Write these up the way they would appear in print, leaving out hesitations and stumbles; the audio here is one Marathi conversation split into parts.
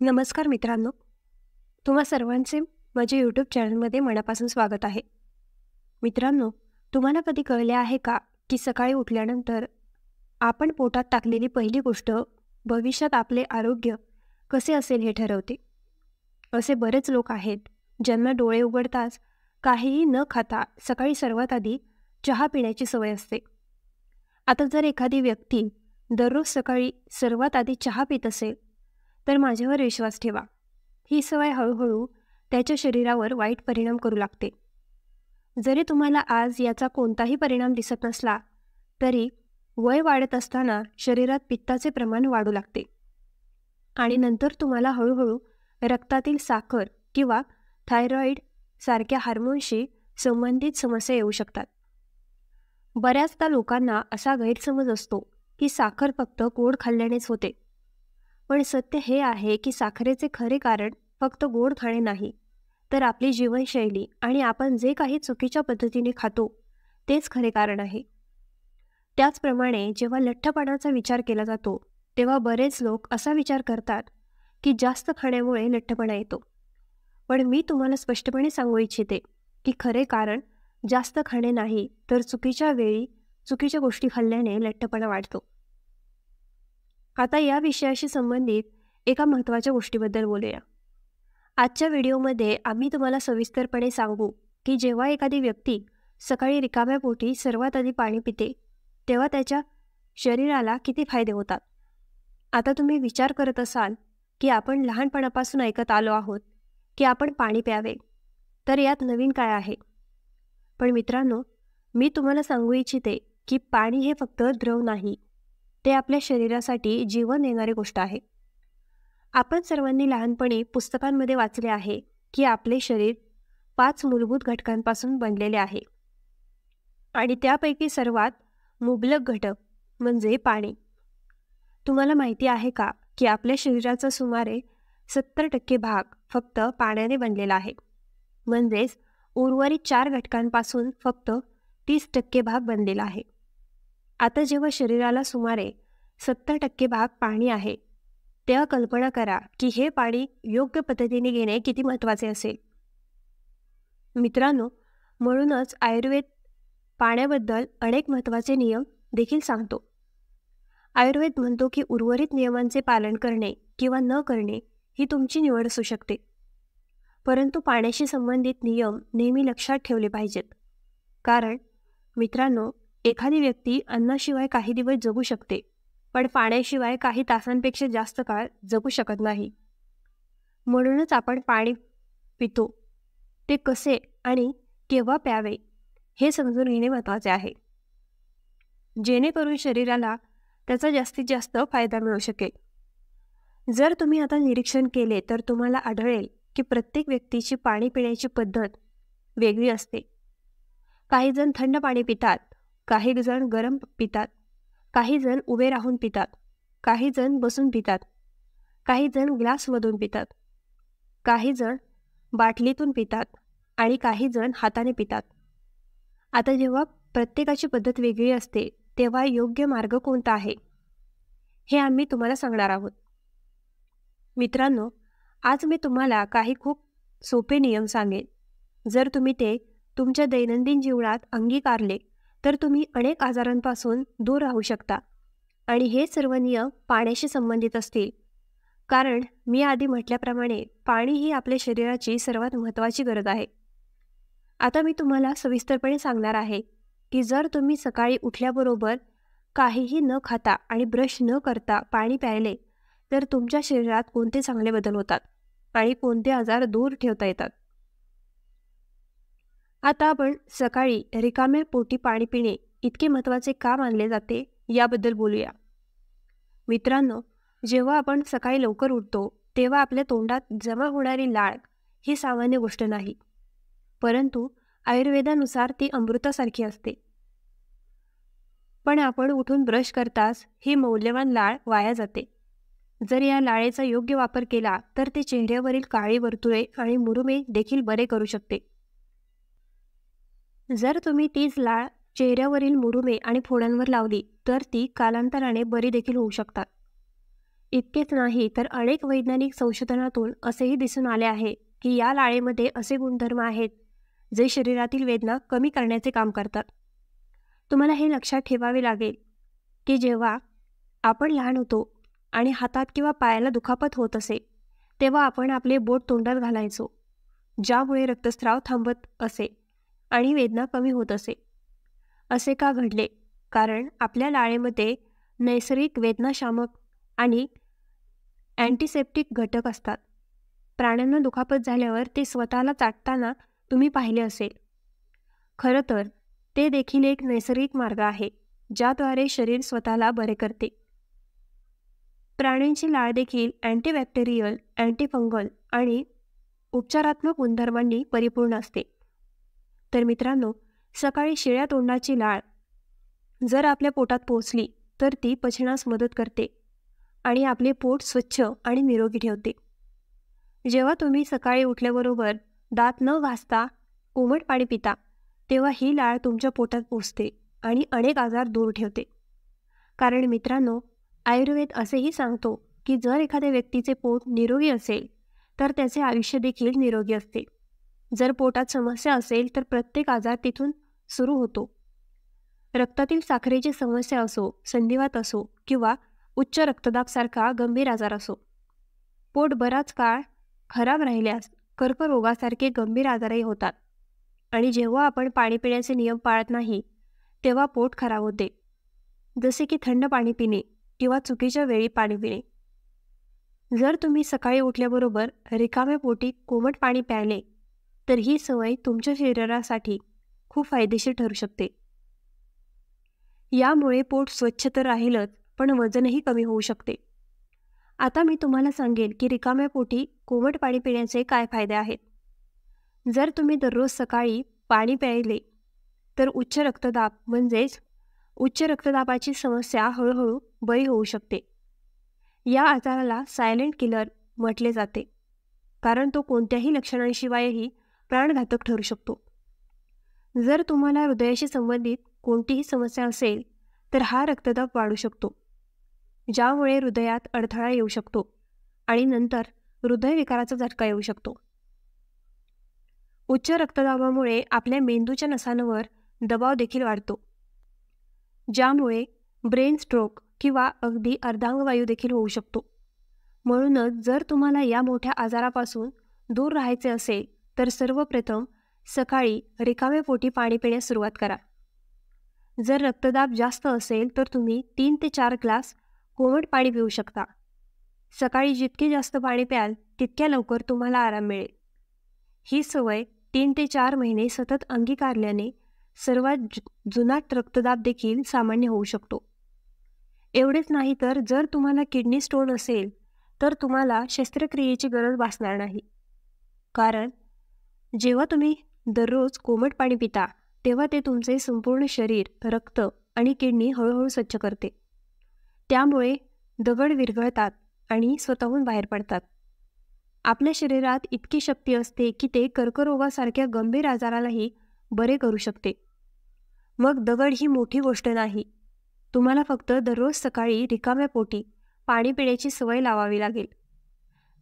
नमस्कार मित्रांनो, तुम्हा सर्वांचे माझ्या यूट्यूब चॅनलमध्ये मनापासून स्वागत आहे. मित्रांनो, तुम्हाला कधी कळले आहे का की सकाळी उठल्यानंतर आपण पोटात टाकलेली पहिली गोष्ट भविष्यात आपले आरोग्य कसे असेल हे ठरवते. असे बरेच लोक आहेत ज्यांना डोळे उघडताच काहीही न खाता सकाळी सर्वात आधी चहा पिण्याची सवय असते. आता जर एखादी व्यक्ती दररोज सकाळी सर्वात आधी चहा पित असेल तर माझ्यावर विश्वास ठेवा, ही सवय हळूहळू त्याच्या शरीरावर वाईट परिणाम करू लागते. जरी तुम्हाला आज याचा कोणताही परिणाम दिसत नसला तरी वय वाढत असताना शरीरात पित्ताचे प्रमाण वाढू लागते आणि नंतर तुम्हाला हळूहळू रक्तातील साखर किंवा थायरॉईड सारख्या हार्मोनशी संबंधित समस्या येऊ शकतात. बऱ्याचदा लोकांना असा गैरसमज असतो की साखर फक्त गोड खाल्ल्यानेच होते, पण सत्य हे आहे की साखरेचे खरे कारण फक्त गोड खाणे नाही, तर आपली जीवनशैली आणि आपण जे काही चुकीच्या पद्धतीने खातो तेच खरे कारण आहे. त्याचप्रमाणे जेव्हा लठ्ठपणाचा विचार केला जातो तेव्हा बरेच लोक असा विचार करतात की जास्त खाण्यामुळे लठ्ठपणा येतो. पण मी तुम्हाला स्पष्टपणे सांगू इच्छिते की खरे कारण जास्त खाणे नाही, तर चुकीच्या वेळी चुकीच्या गोष्टी खाल्ल्याने लठ्ठपणा वाढतो. आता या विषयाशी संबंधित एका महत्त्वाच्या गोष्टीबद्दल बोलूया. आजच्या व्हिडिओमध्ये आम्ही तुम्हाला सविस्तरपणे सांगू की जेव्हा एखादी व्यक्ती सकाळी रिकाम्या पोटी सर्वात आधी पाणी पिते तेव्हा त्याच्या शरीराला किती फायदे होतात. आता तुम्ही विचार करत असाल की आपण लहानपणापासून ऐकत आलो आहोत की आपण पाणी प्यावे, तर यात नवीन काय आहे? पण मित्रांनो, मी तुम्हाला सांगू इच्छिते की पाणी हे फक्त द्रव नाही, ते आपल्या शरीरासाठी जीवन देणारी गोष्ट आहे. आपण सर्वांनी लहानपणी पुस्तकांमध्ये वाचले आहे की आपले शरीर 5 मूलभूत घटकांपासून बनलेले आहे आणि त्यापैकी सर्वात मुबलक घटक म्हणजे पाणी. तुम्हाला माहिती आहे का की आपल्या शरीराचा सुमारे 70% भाग फक्त पाण्याने बनलेला आहे, म्हणजेच उर्वरित 4 घटकांपासून फक्त 30% भाग बनलेला आहे. आता जेव्हा शरीराला सुमारे 70% भाग पाणी आहे तेव्हा कल्पना करा की हे पाणी योग्य पद्धतीने घेणे किती महत्त्वाचे असेल. मित्रांनो, म्हणूनच आयुर्वेद पाण्याबद्दल अनेक महत्त्वाचे नियम देखील सांगतो. आयुर्वेद म्हणतो की उर्वरित नियमांचे पालन करणे किंवा न करणे ही तुमची निवड असू शकते, परंतु पाण्याशी संबंधित नियम नेहमी लक्षात ठेवले पाहिजेत. कारण मित्रांनो, एखादी व्यक्ती अन्नाशिवाय काही दिवस जगू शकते, पण पाण्याशिवाय काही तासांपेक्षा जास्त काळ जगू शकत नाही. म्हणूनच आपण पाणी पितो ते कसे आणि केव्हा प्यावे हे समजून घेणे महत्त्वाचे आहे, जेणेकरून शरीराला त्याचा जास्तीत जास्त फायदा मिळू शकेल. जर तुम्ही आता निरीक्षण केले तर तुम्हाला आढळेल की प्रत्येक व्यक्तीची पाणी पिण्याची पद्धत वेगळी असते. काही जण थंड पाणी पितात, काही जण गरम पितात, काही जण उभे राहून पितात, काही जण बसून पितात, काही जण ग्लासमधून पितात, काही जण बाटलीतून पितात आणि काही जण हाताने पितात. आता जेव्हा प्रत्येकाची पद्धत वेगळी असते तेव्हा योग्य मार्ग कोणता आहे हे आम्ही तुम्हाला सांगणार आहोत. मित्रांनो, आज मी तुम्हाला काही खूप सोपे नियम सांगेन. जर तुम्ही ते तुमच्या दैनंदिन जीवनात अंगीकारले तर तुम्ही अनेक आजारांपासून दूर राहू शकता. आणि हे सर्व नियम पाण्याशी संबंधित असतील, कारण मी आधी म्हटल्याप्रमाणे पाणी ही आपल्या शरीराची सर्वात महत्त्वाची गरज आहे. आता मी तुम्हाला सविस्तरपणे सांगणार आहे की जर तुम्ही सकाळी उठल्याबरोबर काहीही न खाता आणि ब्रश न करता पाणी प्यायले तर तुमच्या शरीरात कोणते चांगले बदल होतात आणि कोणते आजार दूर ठेवता येतात. आता आपण सकाळी रिकाम्या पोटी पाणी पिणे इतके महत्त्वाचे का मानले जाते याबद्दल बोलूया. मित्रांनो, जेव्हा आपण सकाळी लवकर उठतो तेव्हा आपल्या तोंडात जमा होणारी लाळ ही सामान्य गोष्ट नाही, परंतु आयुर्वेदानुसार ती अमृतासारखी असते. पण आपण उठून ब्रश करताच ही मौल्यवान लाळ वाया जाते. जर या लाळेचा योग्य वापर केला तर ते चेहऱ्यावरील काळी वर्तुळे आणि मुरुमे देखील बरे करू शकते. जर तुम्ही तीच लाळ चेहऱ्यावरील मुरुमे आणि फोडांवर लावली तर ती कालांतराने बरी देखील होऊ शकतात. इतकेच नाही तर अनेक वैज्ञानिक संशोधनातून असेही दिसून आले आहे की या लाळेमध्ये असे गुणधर्म आहेत जे शरीरातील वेदना कमी करण्याचे काम करतात. तुम्हाला हे लक्षात ठेवावे लागेल की जेव्हा आपण लहान होतो आणि हातात किंवा पायाला दुखापत होत असे तेव्हा आपण आपले बोट तोंडात घालायचो, ज्यामुळे रक्तस्राव थांबत असे आणि वेदना कमी होत असे. असे का घडले? कारण आपल्या लाळेमध्ये नैसर्गिक वेदनाशामक आणि अँटिसेप्टिक घटक असतात. प्राण्यांना दुखापत झाल्यावर ते स्वतःला चाटताना तुम्ही पाहिले असेल. खरं तर ते देखील एक नैसर्गिक मार्ग आहे ज्याद्वारे शरीर स्वतःला बरे करते. प्राण्यांची लाळ देखील अँटीबॅक्टेरियल, अँटीफंगल आणि उपचारात्मक गुणधर्मांनी परिपूर्ण असते. तर मित्रांनो, सकाळी शिळ्या तोंडाची लाळ जर आपल्या पोटात पोहोचली तर ती पचनास मदत करते आणि आपले पोट स्वच्छ आणि निरोगी ठेवते. जेव्हा तुम्ही सकाळी उठल्याबरोबर दात न घासता कोमट पाणी पिता तेव्हा ही लाळ तुमच्या पोटात पोचते आणि अनेक आजार दूर ठेवते. कारण मित्रांनो, आयुर्वेद असेही सांगतो की जर एखाद्या व्यक्तीचे पोट निरोगी असेल तर त्याचे आयुष्य देखील निरोगी असते. जर पोटात समस्या असेल तर प्रत्येक आजार तिथून सुरू होतो. रक्तातील साखरेची समस्या असो, संधिवात असो किंवा उच्च रक्तदाबसारखा गंभीर आजार असो, पोट बराच काळ खराब राहिल्यास कर्करोगासारखे गंभीर आजारही होतात. आणि जेव्हा आपण पाणी पिण्याचे नियम पाळत नाही तेव्हा पोट खराब होते, जसे की थंड पाणी पिणे किंवा चुकीच्या वेळी पाणी पिणे. जर तुम्ही सकाळी उठल्याबरोबर रिकाम्या पोटी कोमट पाणी प्यायले तर ही सवय तुमच्या शरीरासाठी खूप फायदेशीर ठरू शकते. यामुळे पोट स्वच्छ तर राहीलच, पण वजनही कमी होऊ शकते. आता मी तुम्हाला सांगेन की रिकाम्या पोटी कोमट पाणी पिण्याचे काय फायदे आहेत. जर तुम्ही दररोज सकाळी पाणी प्यायले तर उच्च रक्तदाब म्हणजेच उच्च रक्तदाबाची समस्या हळूहळू बरी होऊ शकते. या आजाराला सायलेंट किलर म्हटले जाते कारण तो कोणत्याही लक्षणांशिवायही प्राणघातक ठरू शकतो. जर तुम्हाला हृदयाशी संबंधित कोणतीही समस्या असेल तर हा रक्तदाब वाढू शकतो, ज्यामुळे हृदयात अडथळा येऊ शकतो आणि नंतर हृदयविकाराचा झटका येऊ शकतो. उच्च रक्तदाबामुळे आपल्या मेंदूच्या नसांवर दबाव देखील वाढतो, ज्यामुळे ब्रेन स्ट्रोक किंवा अगदी अर्धांगवायू देखील होऊ शकतो. म्हणूनच जर तुम्हाला या मोठ्या आजारापासून दूर राहायचे असेल तर सर्वप्रथम सकाळी रिकाम्या पोटी पाणी पिण्यास सुरुवात करा. जर रक्तदाब जास्त असेल तर तुम्ही 3 ते 4 ग्लास कोमट पाणी पिऊ शकता. सकाळी जितके जास्त पाणी प्याल तितक्या लवकर तुम्हाला आराम मिळेल. ही सवय 3 ते 4 महिने सतत अंगीकारल्याने सर्वात जुनाट रक्तदाब देखील सामान्य होऊ शकतो. एवढेच नाही तर जर तुम्हाला किडनी स्टोन असेल तर तुम्हाला शस्त्रक्रियेची गरज भासणार नाही. कारण जेव्हा तुम्ही दररोज कोमट पाणी पिता तेव्हा ते तुमचे संपूर्ण शरीर, रक्त आणि किडनी हळूहळू स्वच्छ करते. त्यामुळे दगड विरघळतात आणि स्वतःहून बाहेर पडतात. आपल्या शरीरात इतकी शक्ती असते की ते कर्करोगासारख्या गंभीर आजारालाही बरे करू शकते. मग दगड ही मोठी गोष्ट नाही. तुम्हाला फक्त दररोज सकाळी रिकाम्या पोटी पाणी पिण्याची सवय लावावी लागेल.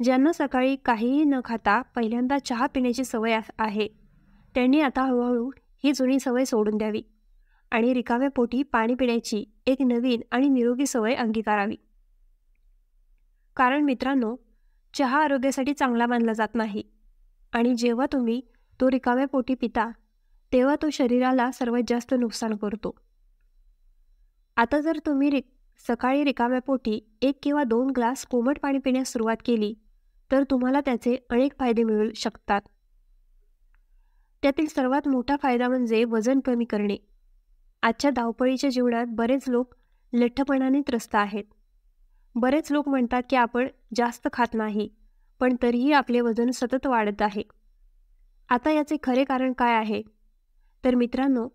ज्यांना सकाळी काहीही न खाता पहिल्यांदा चहा पिण्याची सवय आहे त्यांनी आता हळूहळू ही जुनी सवय सोडून द्यावी आणि रिकाम्या पोटी पाणी पिण्याची एक नवीन आणि निरोगी सवय अंगीकारावी. कारण मित्रांनो, चहा आरोग्यासाठी चांगला मानला जात नाही आणि जेव्हा तुम्ही तो रिकाम्या पोटी पिता तेव्हा तो शरीराला सर्वात जास्त नुकसान करतो. आता जर तुम्ही सकाळी रिकाम्या पोटी 1 किंवा 2 ग्लास कोमट पाणी पिण्यास सुरुवात केली तर तुम्हाला त्याचे अनेक फायदे मिळू शकतात. त्यातील सर्वात मोठा फायदा म्हणजे वजन कमी करणे. आजच्या धावपळीच्या जीवनात बरेच लोक लठ्ठपणाने त्रस्त आहेत. बरेच लोक म्हणतात की आपण जास्त खात नाही, पण तरीही आपले वजन सतत वाढत आहे. आता याचे खरे कारण काय आहे? तर मित्रांनो,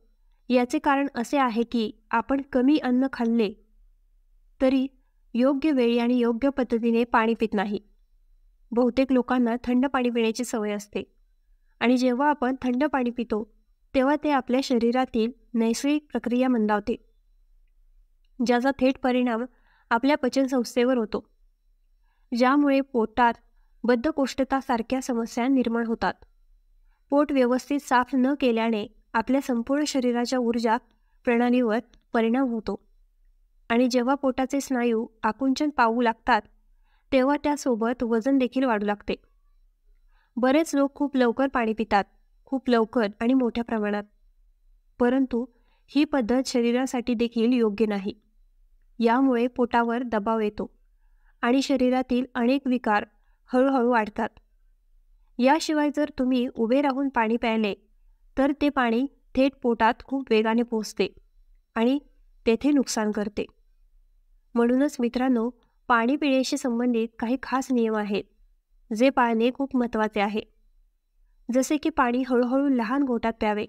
याचे कारण असे आहे की आपण कमी अन्न खाल्ले तरी योग्य वेळी आणि योग्य पद्धतीने पाणी पित नाही. बहुतेक लोकांना थंड पाणी पिण्याची सवय असते आणि जेव्हा आपण थंड पाणी पितो तेव्हा ते आपल्या शरीरातील नैसर्गिक प्रक्रिया मंदावते, ज्याचा थेट परिणाम आपल्या पचनसंस्थेवर होतो. ज्यामुळे पोटात बद्धकोष्ठतासारख्या समस्या निर्माण होतात. पोट व्यवस्थित साफ न केल्याने आपल्या संपूर्ण शरीराच्या ऊर्जा प्रणालीवर परिणाम होतो आणि जेव्हा पोटाचे स्नायू आकुंचन पावू लागतात तेव्हा त्यासोबत वजन देखील वाढू लागते. बरेच लोक खूप लवकर पाणी पितात, खूप लवकर आणि मोठ्या प्रमाणात, परंतु ही पद्धत शरीरासाठी देखील योग्य नाही. यामुळे पोटावर दबाव येतो आणि शरीरातील अनेक विकार हळूहळू वाढतात. याशिवाय जर तुम्ही उभे राहून पाणी प्यायले तर ते पाणी थेट पोटात खूप वेगाने पोचते आणि तेथे नुकसान करते. म्हणूनच मित्रांनो, पाणी पिण्याशी संबंधित काही खास नियम आहेत जे पाळणे खूप महत्त्वाचे आहे. जसे की पाणी हळूहळू लहान घोटात प्यावे.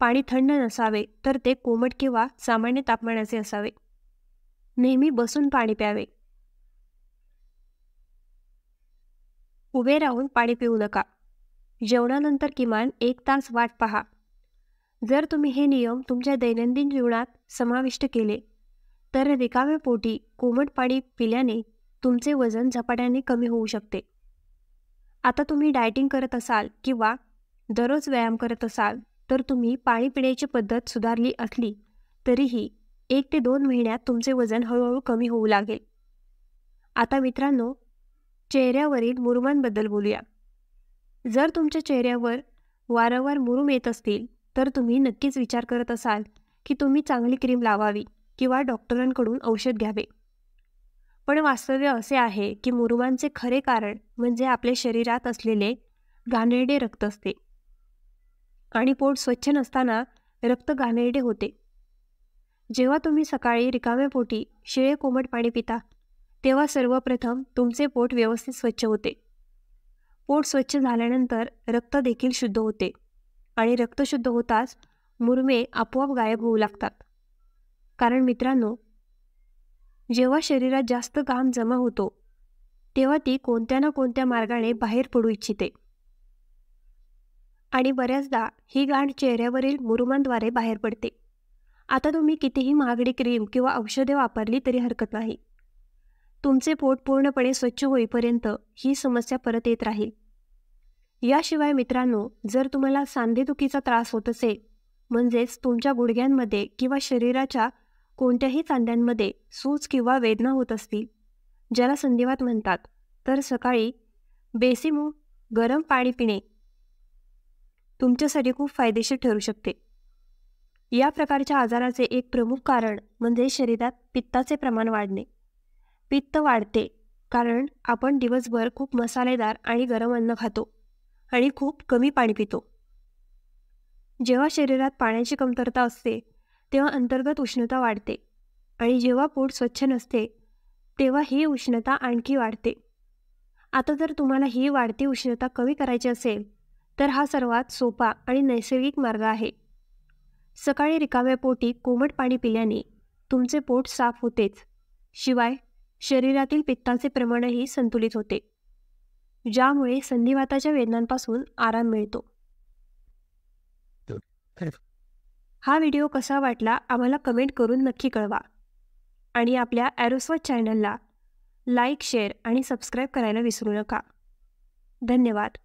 पाणी थंड नसावे तर ते कोमट किंवा सामान्य तापमानाचे असावे. नेहमी बसून पाणी प्यावे. उभे राहून पाणी पिऊ नका. जेवणानंतर किमान 1 तास वाट पहा. जर तुम्ही हे नियम तुमच्या दैनंदिन जीवनात समाविष्ट केले तर रिकाम्या पोटी कोमट पाणी पिल्याने तुमचे वजन झपाट्याने कमी होऊ शकते. आता तुम्ही डाएटिंग करत असाल किंवा दररोज व्यायाम करत असाल तर तुम्ही पाणी पिण्याची पद्धत सुधारली असली तरीही 1 ते 2 महिन्यात तुमचे वजन हळूहळू कमी होऊ लागेल. आता मित्रांनो, चेहऱ्यावरील मुरुमांबद्दल बोलूया. जर तुमच्या चेहऱ्यावर वारंवार मुरूम येत असतील तर तुम्ही नक्कीच विचार करत असाल की तुम्ही चांगली क्रीम लावावी किंवा डॉक्टरांकडून औषध घ्यावे. पण वास्तव्य असे आहे की मुरुमांचे खरे कारण म्हणजे आपल्या शरीरात असलेले घाणेरडे रक्त असते आणि पोट स्वच्छ नसताना रक्त घाणेरडे होते. जेव्हा तुम्ही सकाळी रिकाम्या पोटी शिळे कोमट पाणी पिता तेव्हा सर्वप्रथम तुमचे पोट व्यवस्थित स्वच्छ होते. पोट स्वच्छ झाल्यानंतर रक्त देखील शुद्ध होते आणि रक्त शुद्ध होताच मुरुमे आपोआप गायब होऊ लागतात. कारण मित्रांनो, जेव्हा शरीरात जास्त घाम जमा होतो तेव्हा ती कोणत्या ना कोणत्या मार्गाने बाहेर पडू इच्छिते आणि बऱ्याचदा ही घाण चेहऱ्यावरील मुरुमांद्वारे बाहेर पडते. आता तुम्ही कितीही महागडी क्रीम किंवा औषधे वापरली तरी हरकत नाही. तुमचे पोट पूर्णपणे स्वच्छ होईपर्यंत ही समस्या परत येत राहील. याशिवाय मित्रांनो, जर तुम्हाला सांधेदुखीचा त्रास होत असेल, म्हणजेच तुमच्या गुडघ्यांमध्ये किंवा शरीराच्या कोणत्याही सांध्यांमध्ये सूज किंवा वेदना होत असतील, ज्याला संधिवात म्हणतात, तर सकाळी बेसिमूग गरम पाणी पिणे तुमच्यासाठी खूप फायदेशीर ठरू शकते. या प्रकारच्या आजाराचे एक प्रमुख कारण म्हणजे शरीरात पित्ताचे प्रमाण वाढणे. पित्त वाढते कारण आपण दिवसभर खूप मसालेदार आणि गरम अन्न खातो आणि खूप कमी पाणी पितो. जेव्हा शरीरात पाण्याची कमतरता असते तेव्हा अंतर्गत उष्णता वाढते आणि जेव्हा पोट स्वच्छ नसते तेव्हा ही उष्णता आणखी वाढते. आता जर तुम्हाला ही वाढती उष्णता कमी करायची असेल तर हा सर्वात सोपा आणि नैसर्गिक मार्ग आहे. सकाळी रिकाम्या पोटी कोमट पाणी पिल्याने तुमचे पोट साफ होतेच, शिवाय शरीरातील पित्ताचे प्रमाणही संतुलित होते, ज्यामुळे संधिवाताच्या वेदनांपासून आराम मिळतो. हा व्हिडिओ कसा वाटला आम्हाला कमेंट करून नक्की कळवा आणि आपल्या ॲरोस्वाच चॅनलला लाईक, शेअर आणि सबस्क्राईब करायला विसरू नका. धन्यवाद.